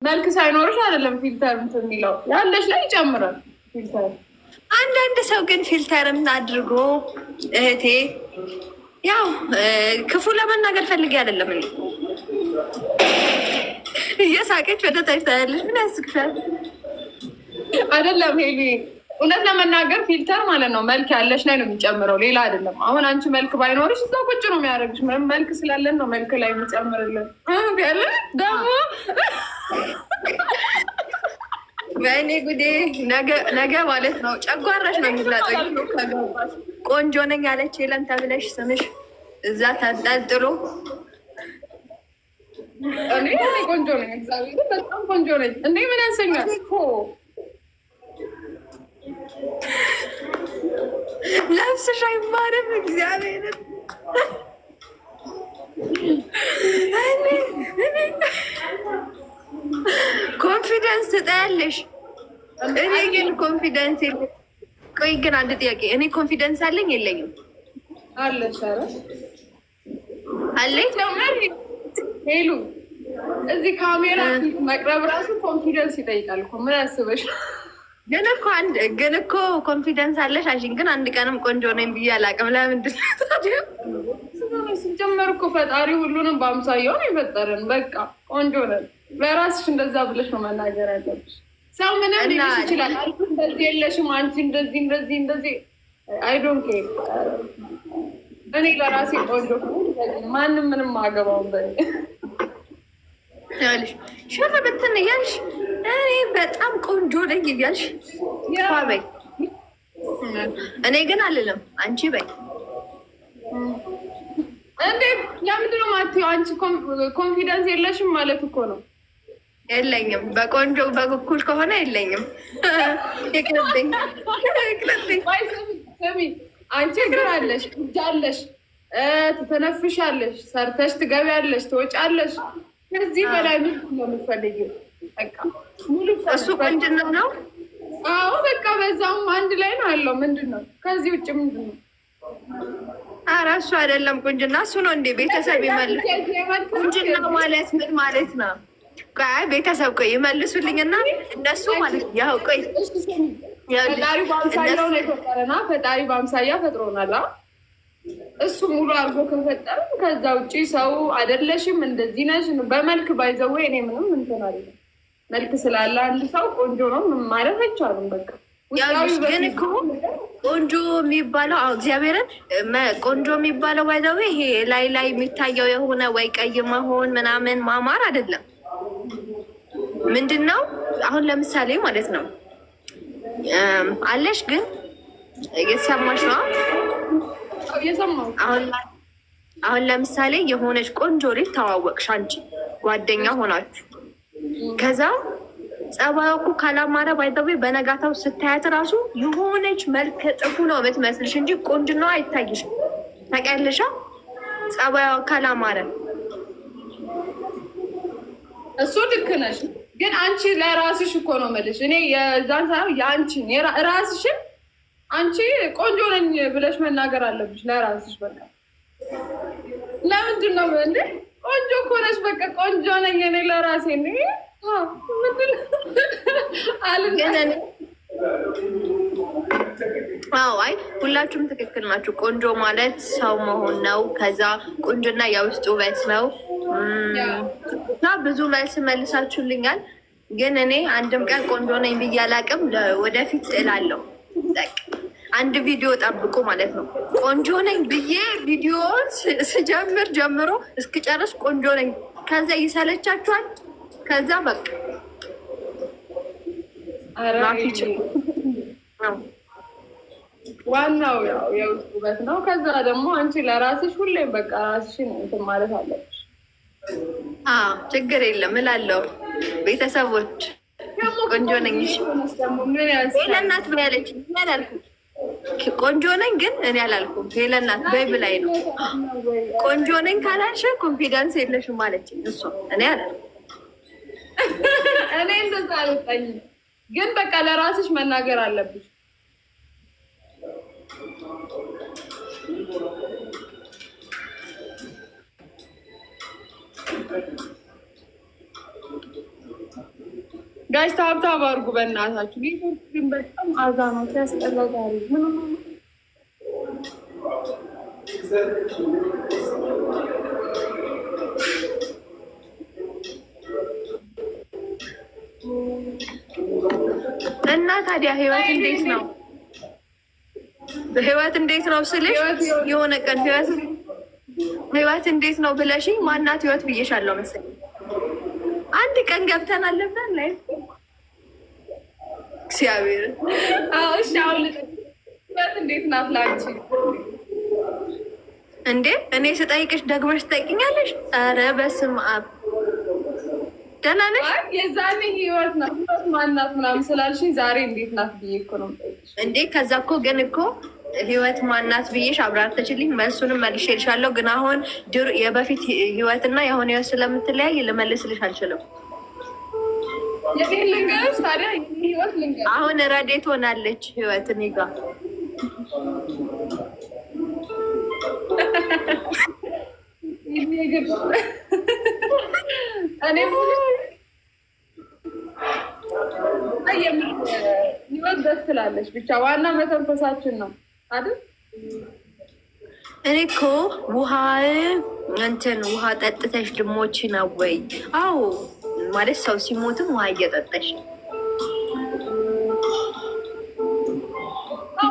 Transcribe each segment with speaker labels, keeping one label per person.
Speaker 1: መልክ ሳይኖርሽ አይደለም ፊልተር እንትን የሚለው ያለሽ ላይ ይጨምራል ፊልተር።
Speaker 2: አንዳንድ ሰው ግን ፊልተርም አድርጎ እህቴ ያው ክፉ ለመናገር ፈልጌ አይደለም እንዴ እየሳቀች ወደ ታች ታያለሽ። ምን ያስቅሻል?
Speaker 1: አይደለም ሄሊ እውነት ለመናገር ፊልተር ማለት ነው መልክ ያለሽ ላይ ነው የሚጨምረው፣ ሌላ አይደለም። አሁን አንቺ መልክ ባይኖርሽ እዛ ቁጭ ነው የሚያደርግሽ። ምንም መልክ ስላለን ነው መልክ ላይ የሚጨምርልን ያለ ደግሞ
Speaker 2: በእኔ ጉዴ ነገ ማለት ነው ጨጓራሽ ነው የሚላጠኝ። ቆንጆ ነኝ ያለች የለም ተብለሽ ስምሽ እዛ ተንጠልጥሎ
Speaker 1: እኔ ቆንጆ ነኝ፣ እግዚአብሔር በጣም ቆንጆ ነኝ። እንዴ ምን ያንሰኛል?
Speaker 2: ለብስሽ አይማርም እግዚአብሔርን ኮንፊደንስ ትጠያለሽ። እኔ ግን ኮንፊደንስ የለኝም። ቆይ ግን አንድ ጥያቄ፣ እኔ ኮንፊደንስ አለኝ የለኝም?
Speaker 1: አለሽ? ኧረ
Speaker 2: አለኝ።
Speaker 1: ሄሉ እዚህ ካሜራ መቅረብ ራሱ ኮንፊደንስ ይጠይቃል እኮ። ምን ያስበሽ?
Speaker 2: ግን እኮ ኮንፊደንስ አለሽ አንቺን። ግን አንድ ቀንም ቆንጆ ነኝ ብዬ አላውቅም። ለምንድን ነው
Speaker 1: ሲጀመር እኮ ፈጣሪ ሁሉንም በአምሳያው ነው የፈጠረን። በቃ ቆንጆ ነን። ለራስሽ እንደዛ ብለሽ ነው መናገር ያለብሽ። ሰው ምንም ሊልሽ ይችላል። አንቺ እንደዚህ የለሽም፣ አንቺ እንደዚህ አይ ዶንት ኬር። እኔ ለራሴ ቆንጆ ማንም ምንም አገባውን በ
Speaker 2: ያልሽ ሸፈ በትን እያልሽ እኔ በጣም ቆንጆ ነኝ እያልሽ በይ። እኔ ግን አልልም፣ አንቺ በይ።
Speaker 1: እንዴት ለምንድን ነው የማትይው? አንቺ ኮንፊደንስ የለሽም ማለት እኮ ነው።
Speaker 2: የለኝም በቆንጆ በኩል ከሆነ የለኝም። ይቅርብኝ።
Speaker 1: ስሚ አንቺ እግር አለሽ፣ እጅ አለሽ፣ ትተነፍሻለሽ፣ ሰርተሽ ትገቢያለሽ፣ ትወጫለሽ። ከዚህ በላይ ምን ነው የምትፈልጊው? በቃ ሙሉ
Speaker 2: እሱ ቆንጅና ነው።
Speaker 1: አዎ በቃ በዛውም አንድ ላይ ነው ያለው። ምንድን ነው ከዚህ ውጭ ምንድን ነው?
Speaker 2: ኧረ እሱ አይደለም ቁንጅና፣ እሱ ነው እንዴ? ቤተሰብ ይመልስ። ቁንጅና ማለት ምን ማለት ነው? ቆይ ቤተሰብ ቆይ ይመልሱልኝና እነሱ ማለት ያው ቆይ
Speaker 1: ፈጣሪ በአምሳያው ነው የፈጠረና ፈጣሪ በአምሳያ ፈጥሮናል። እሱ ሙሉ አድርጎ ከፈጠረ ከዛ ውጭ ሰው አይደለሽም እንደዚህ ነሽ በመልክ ባይዘው እኔ ምንም እንትን አይደለም። መልክ ስላለ አንድ ሰው ቆንጆ ነው ማለት አይቻልም። በቃ
Speaker 2: ግን እኮ ቆንጆ የሚባለው እግዚአብሔርን ቆንጆ የሚባለው ባይዘው ይሄ ላይ የሚታየው የሆነ ወይ ቀይ መሆን ምናምን ማማር አይደለም። ምንድን ነው አሁን ለምሳሌ ማለት ነው አለሽ ግን እየተሰማሽ ነው። አሁን ለምሳሌ የሆነች ቆንጆ ልጅ ተዋወቅሽ፣ አንቺ ጓደኛ ሆናችሁ፣ ከዛ ጸባዩ እኮ ካላማረ ባይተው በነጋታው ስታያት ራሱ የሆነች መልከ ጥፉ ነው የምትመስልሽ እንጂ ቆንጅናዋ አይታይሽም። ታውቂያለሽ? ጸባዩ ካላማረ
Speaker 1: እሱ ልክ ነሽ። ግን አንቺ ለራስሽ እኮ ነው የምልሽ እኔ የዛን ሳይሆን የአንቺን ራስሽን አንቺ ቆንጆ ነኝ ብለሽ መናገር አለብሽ ለራስሽ። በቃ ለምንድን ነው እንዴ ቆንጆ እኮ ነሽ፣ በቃ ቆንጆ ነኝ እኔ ለራሴ እንዴ
Speaker 2: አይ ሁላችሁም ትክክል ናችሁ። ቆንጆ ማለት ሰው መሆን ነው። ከዛ ቁንጅና የውስጥ ውበት ነው እና ብዙ መልስ መልሳችሁልኛል። ግን እኔ አንድም ቀን ቆንጆ ነኝ ብዬ አላውቅም። ወደፊት እላለሁ። አንድ ቪዲዮ ጠብቁ ማለት ነው። ቆንጆ ነኝ ብዬ ቪዲዮ ስጀምር ጀምሮ እስክጨርስ ቆንጆ ነኝ። ከዛ ይሰለቻችኋል። ከዛ በቃ
Speaker 1: ዋናው ያው የውስጥ ውበት ነው። ከዛ ደግሞ አንቺ ለራስሽ ሁሌም በቃ ራስሽን እንትን ማለት አለብሽ።
Speaker 2: ችግር የለም እላለሁ። ቤተሰቦች ቆንጆ ነኝ ለእናት ምን ያለች ያላልኩም። ቆንጆ ነኝ ግን እኔ አላልኩም። ለእናት በይ ብላኝ ነው። ቆንጆ ነኝ ካላልሽ ኮንፊደንስ የለሽም ማለች እሷ። እኔ አላልኩም።
Speaker 1: እኔ እንደዛ አልወጣኝም። ግን በቃ ለራስሽ መናገር አለብሽ። ጋይስ ታብታብ አድርጉ በእናታችሁ። ኔትወርክ ግን በጣም አዛ ነው ሲያስጠላ ዛሬ
Speaker 2: እና ታዲያ ህይወት እንዴት ነው? ህይወት እንዴት ነው ስልሽ የሆነ ቀን ህይወት እንዴት ነው ብለሽኝ ማናት ህይወት ብዬሻለሁ መሰለኝ። አንድ ቀን ገብተን አለብን ላይ እግዚአብሔር
Speaker 1: እሺ አሁን ህይወት እንዴት ናት ላንቺ?
Speaker 2: እንዴ እኔ ስጠይቅሽ ደግመሽ ትጠይቅኛለሽ? ኧረ በስመ አብ ደህና ነሽ?
Speaker 1: የዛኔ ህይወት ናት ማናት ምናምን ስላልሽኝ ዛሬ እንዴት ናት ብዬ እኮ ነው የምጠይቅሽ።
Speaker 2: እንዴ ከዛ እኮ ግን እኮ ህይወት ማናት ብዬሽ አብራርተሽልኝ መልሱንም መልሼልሻለሁ። ግን አሁን የበፊት ህይወትና የአሁን ህይወት ስለምትለያይ ልመልስልሽ አልችልም።
Speaker 1: የኔን ልንገርሽ ታዲያ ህይወት ልንገርሽ።
Speaker 2: አሁን ረዴት ሆናለች ህይወት እኔ ጋ
Speaker 1: ህይወት ደስ ትላለች። ብቻ ዋና መተንፈሳችን ነው አይደል?
Speaker 2: እኔ እኮ ውሃ ውሃ ጠጥተሽ ድሞች ነው ወይ? አዎ ማለት ሰው ሲሞትም ውሃ እየጠጠሽ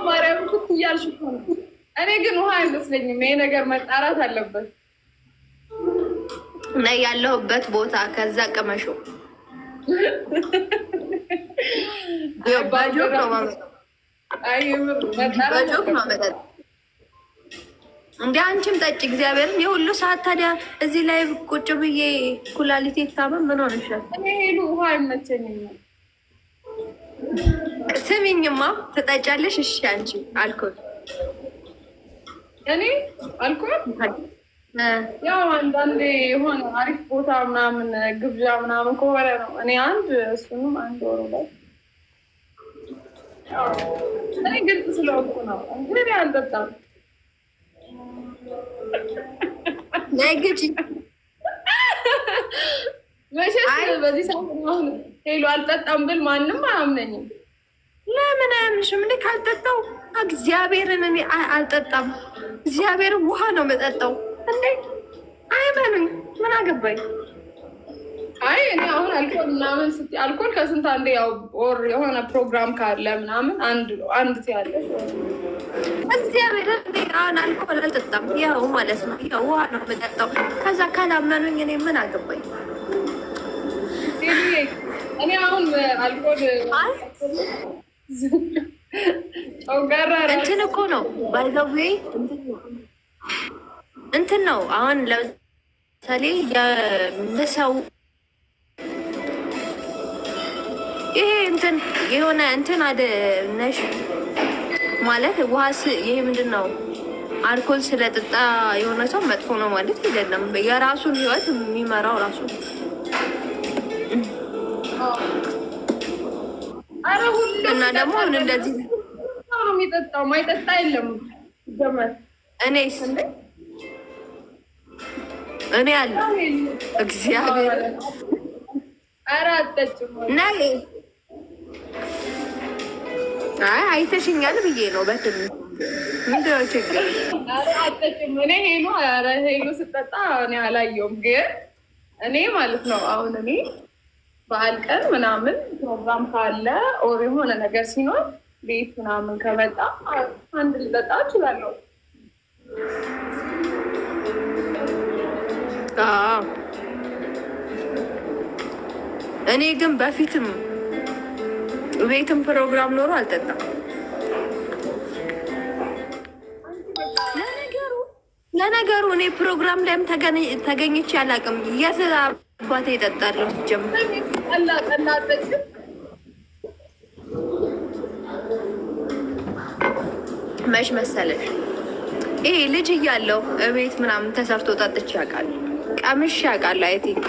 Speaker 1: ማርያም ኩት እያልሽ እኮ ነው። እኔ ግን ውሃ አይመስለኝም። ይሄ ነገር መጣራት አለበት።
Speaker 2: እና ያለሁበት ቦታ ከዛ ቀመሾ ባጆክ ነው መጠጥ እንደ አንቺም ጠጭ እግዚአብሔርን የሁሉ ሰዓት። ታዲያ እዚህ ላይ ቁጭ ብዬ ኩላሊቴ ታመም ምን ሆነሻል?
Speaker 1: እኔ ሄዱ ውሃ አይመቸኝም።
Speaker 2: ስሚኝማ ትጠጫለሽ? እሺ አንቺ አልኮል
Speaker 1: እኔ አልኮል ያው አንዳንዴ የሆነ አሪፍ ቦታ ምናምን ግብዣ ምናምን ከሆነ ነው። እኔ እሱንም አንድ ወሩ ላይ እኔ ግልጽ ስለሆንኩ ነው እንግዲህ አልጠጣም።
Speaker 2: ነግጂ
Speaker 1: መቼስ በዚህ ሰዓት ሄሎ አልጠጣም ብል ማንም አያምነኝም።
Speaker 2: ለምን አያምንሽም? እንዴ ካልጠጣው እግዚአብሔርን እኔ አልጠጣም። እግዚአብሔርን ውሃ ነው የምጠጣው። እንዴ አይመኑኝ። ምን አገባኝ?
Speaker 1: አይ እኔ አሁን አልኮል ምናምን ስትይ አልኮል ከስንት አንዴ ያው ኦር የሆነ ፕሮግራም ካለ ምናምን አንድ ያለ
Speaker 2: እግዚአብሔርን እኔ አሁን አልኮል አልጠጣም። ያው ማለት ነው ያው ውሃ ነው የምጠጣው። ከዛ ካላመኑኝ እኔ ምን አገባኝ?
Speaker 1: እኔ አሁን አልኮል ጨጓራ
Speaker 2: እንትን እኮ ነው ባይዘዌ እንትን ነው። አሁን ለምሳሌ የምሰው ይሄ እንትን የሆነ እንትን ነሽ ማለት ውሃስ ይሄ ምንድን ነው? አልኮል ስለጠጣ የሆነ ሰው መጥፎ ነው ማለት አይደለም። የራሱን ህይወት የሚመራው ራሱ እና ደግሞ አሁን እንደዚህ
Speaker 1: ነው የሚጠጣው። ማይጠጣ የለም ጀመር
Speaker 2: እኔ አለ እግዚአብሔር ናይ አይተሽኛል ብዬ ነው። በትንሽ ምንድን ነው ችግር?
Speaker 1: እኔ ሄሎ ስጠጣ እኔ አላየውም። ግን እኔ ማለት ነው አሁን እኔ በዓል ቀን ምናምን ፕሮግራም ካለ ኦር የሆነ ነገር ሲኖር ቤት ምናምን ከመጣ አንድ ልጠጣ እችላለሁ።
Speaker 2: እኔ ግን በፊትም ቤትም ፕሮግራም ኖሮ አልጠጣም። ለነገሩ እኔ ፕሮግራም ላይም ተገኝቼ አላውቅም። የት አባቴ እጠጣለሁ? ጀምር መች መሰለሽ ይሄ ልጅ እያለሁ እቤት ምናምን ተሰርቶ ጠጥቼ ያውቃለሁ። ቀምሼ ያውቃለሁ። አይ ቲንክ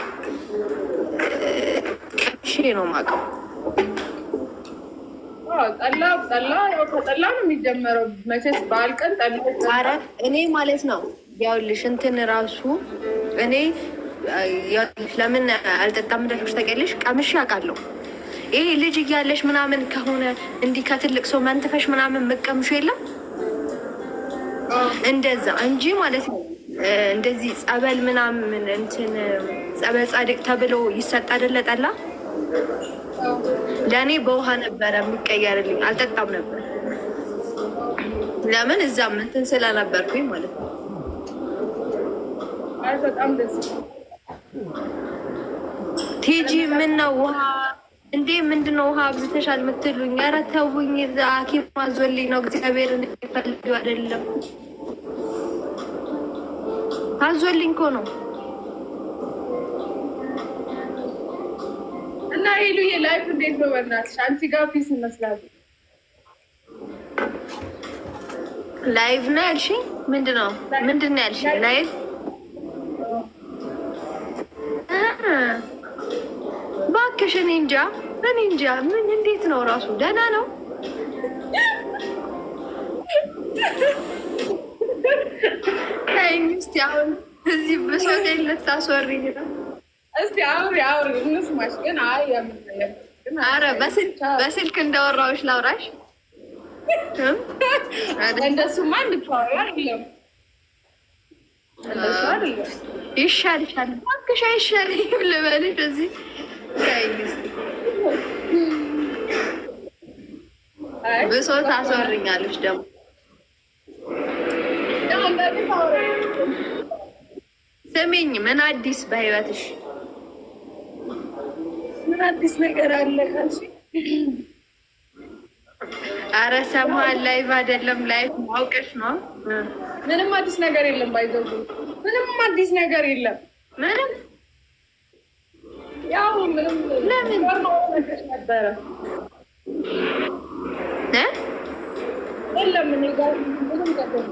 Speaker 2: ቀምሼ ነው የማውቀው።
Speaker 1: ጠላ ያው ከጠላ ነው የሚጀመረው መቼስ በዓል ቀን ጠላ።
Speaker 2: ኧረ እኔ ማለት ነው ያውልሽ እንትን ራሱ እኔ ለምን አልጠጣም እንደሽ ታውቂያለሽ? ቀምሼ ያውቃለሁ። ይሄ ልጅ እያለሽ ምናምን ከሆነ እንዲህ ከትልቅ ሰው መንትፈሽ ምናምን መቀምሹ የለም እንደዛ እንጂ ማለት ነው። እንደዚህ ጸበል ምናምን እንትን ጸበል ጻድቅ ተብሎ ይሰጥ አይደለ ጠላ። ለእኔ በውሃ ነበረ የሚቀየርልኝ፣ አልጠጣም ነበር። ለምን እዛም እንትን ስለነበርኩኝ ማለት ነው።
Speaker 1: በጣም ደስ
Speaker 2: ቲጂ ምን ነው ውሃ እንዴ? ምንድነው ውሃ አብዝተሻል የምትሉኝ? ኧረ ተውኝ። ሐኪም አዞልኝ ነው። እግዚአብሔር እንደሚፈልግ አይደለም፣ አዞልኝ እኮ ነው።
Speaker 1: እና ሄሉዬ ላይፍ እንዴት ነው? በእናትሽ አንቺ ጋር ፒስ ይመስላል።
Speaker 2: ላይቭ ነው ያልሽኝ? ምንድን ነው ያልሽኝ? ላይቭ እባክሽ። እኔ እንጃ ምን እንዴት ነው እራሱ? ደህና ነው? እስኪ አሁን እዚህ ብሶት ልታስወሪኝ ነው?
Speaker 1: እስኪ አውሪ እንስማሽ። ግን
Speaker 2: ኧረ በስልክ እንዳወራሁሽ ላውራሽ።
Speaker 1: እንደሱማ እንድታወሪ አይደለም።
Speaker 2: ይሻልሻል እባክሽ። አይሻልም ልበልሽ እዚህ ብሶት አስወሪኛለሽ ደግሞ ስሚኝ። ምን አዲስ በህይወትሽ?
Speaker 1: ምን አዲስ ነገር አለ ካልሽ?
Speaker 2: ኧረ ሰማን ላይቭ አይደለም ላይቭ ማውቀሽ ነው።
Speaker 1: ምንም አዲስ ነገር የለም። ባይዘው ምንም አዲስ ነገር የለም።
Speaker 2: ምንም
Speaker 1: ያው ምንም
Speaker 2: ለምን
Speaker 1: ነበረ የለም። እኔ ጋር ምንም ነገር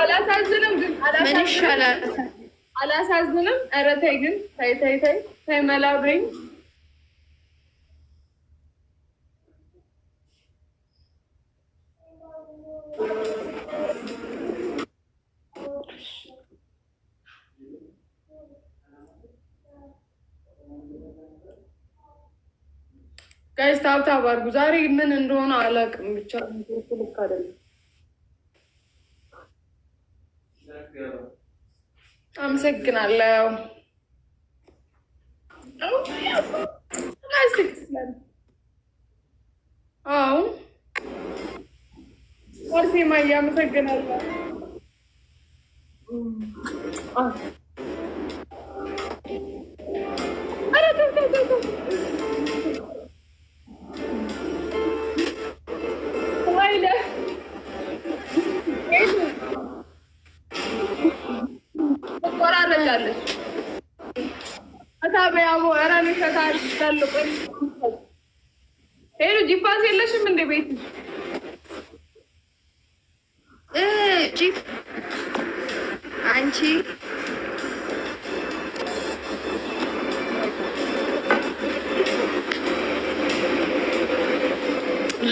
Speaker 1: አላሳዝንም። ግን
Speaker 2: ምን ይሻላል?
Speaker 1: አላሳዝንም። ኧረ ተይ ግን ተይ መላብኝ። ጋይስ ታብታብ አድርጉ። ዛሬ ምን እንደሆነ አላውቅም፣ ብቻ ልክ አይደለም። አመሰግናለሁ። አዎ ወርሴማ አመሰግናለሁ። ትቆራረጫለሽ። አታበያቦ ራኔ ከታልቁ ሄሉ ጂፓስ የለሽም እንደ ቤት
Speaker 2: ጂፕ አንቺ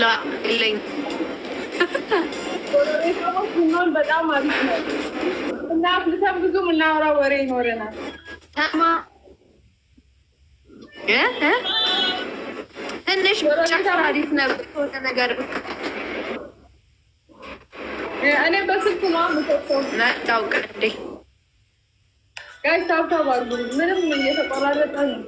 Speaker 2: ላ የለኝም።
Speaker 1: በጣም አሪፍ ነው እና አፍልተን ብዙ የምናወራ ወሬ ይኖረናል።
Speaker 2: ትንሽ ብቻ አሪፍ ነበር የሆነ ነገር
Speaker 1: እኔ በስልክ ነው የምሰጠው።
Speaker 2: መጣው ቀዴ
Speaker 1: ጋይስ ታብታብ አድርጉ። ምንም እየተቆራረጠ ነው።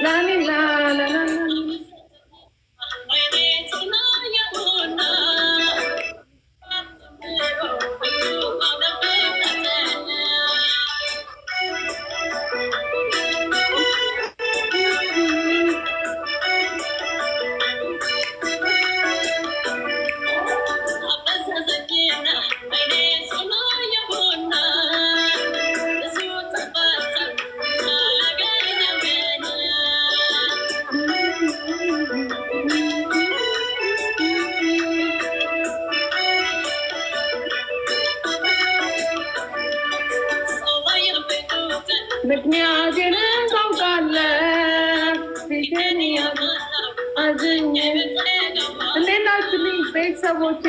Speaker 1: ላኒ ላላላ ምክንያቴን ታውቃለህ። ፊቴን አዝኜ እንዴት ናችሁ ቤተሰቦቼ?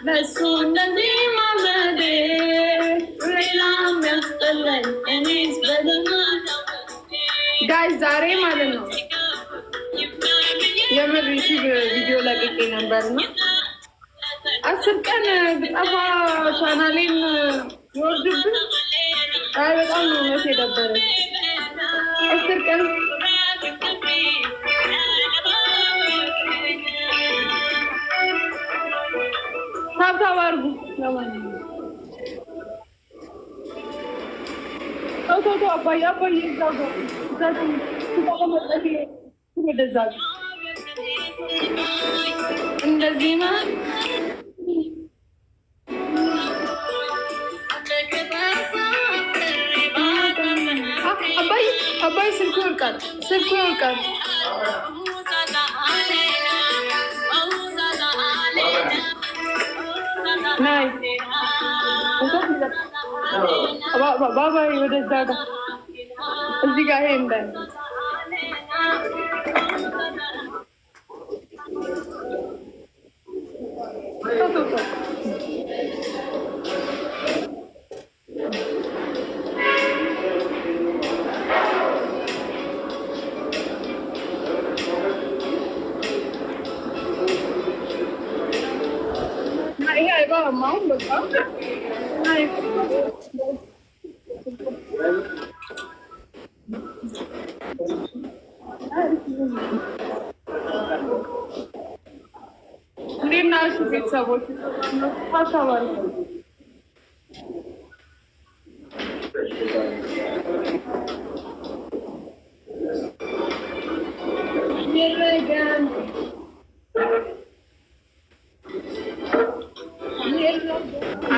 Speaker 1: ለሱ እንደዚህ ማበዴ ሌላም ያስጠላኝ እኔስ ጋይ ዛሬ ማለት ነው የምር ዩቲዩብ ቪዲዮ ለቅቄ ነበርና 10 ቀን ብጠፋ ቻናሌን ይወርድብን። አይ በጣም ነው እውነት የደበረኝ 10 ቀን ታብታብ አድርጉ። ተው አባዬ እዛው ወደዛ እንደዚህ ነው። አባዬ ስልኩ ይወርቃል። ናይ ባባይ ወደዛ ጋር እዚህ ጋር ይሄ እንዳይ ማሁን በቃ እንዴት ናችሁ ቤተሰቦች? ታሳባሪ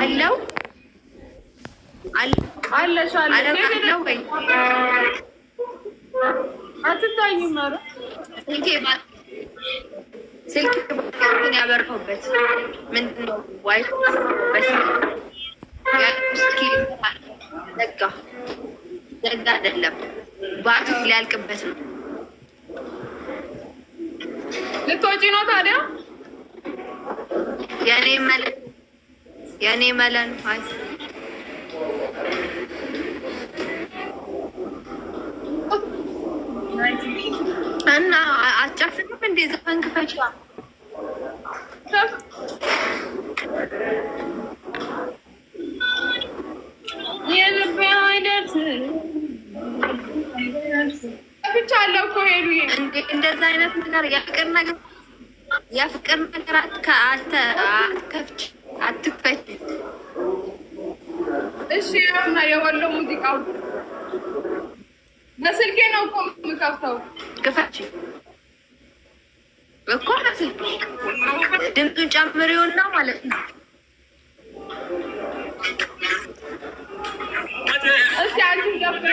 Speaker 2: አለው አለው ወይ
Speaker 1: አትታይም ማለት
Speaker 2: ስልክ ያበረውበት ምንድን ነው? ዋይፍ ዘጋ አይደለም ባቱ ሊያልቅበት ነው።
Speaker 1: ልትወጪ ነው ታዲያ?
Speaker 2: የኔ መለን አይ እና አጫፍንም እንደ ዘፈን ክፈቻ
Speaker 1: የልቤ አይደርስ ብቻ አለው እኮ ሄዱዬ
Speaker 2: እንደዛ አይነት ነገር የፍቅር ነገር አትከፍች አትክፈች።
Speaker 1: እሺ እና የወሎ ሙዚቃው በስልኬ ነው እኮ የምከፍተው።
Speaker 2: ክፈች እኮ በስልክሽ ድምፁን ጨምሪውና ማለት ነው።
Speaker 1: እስኪ አንቺ ጨምሪ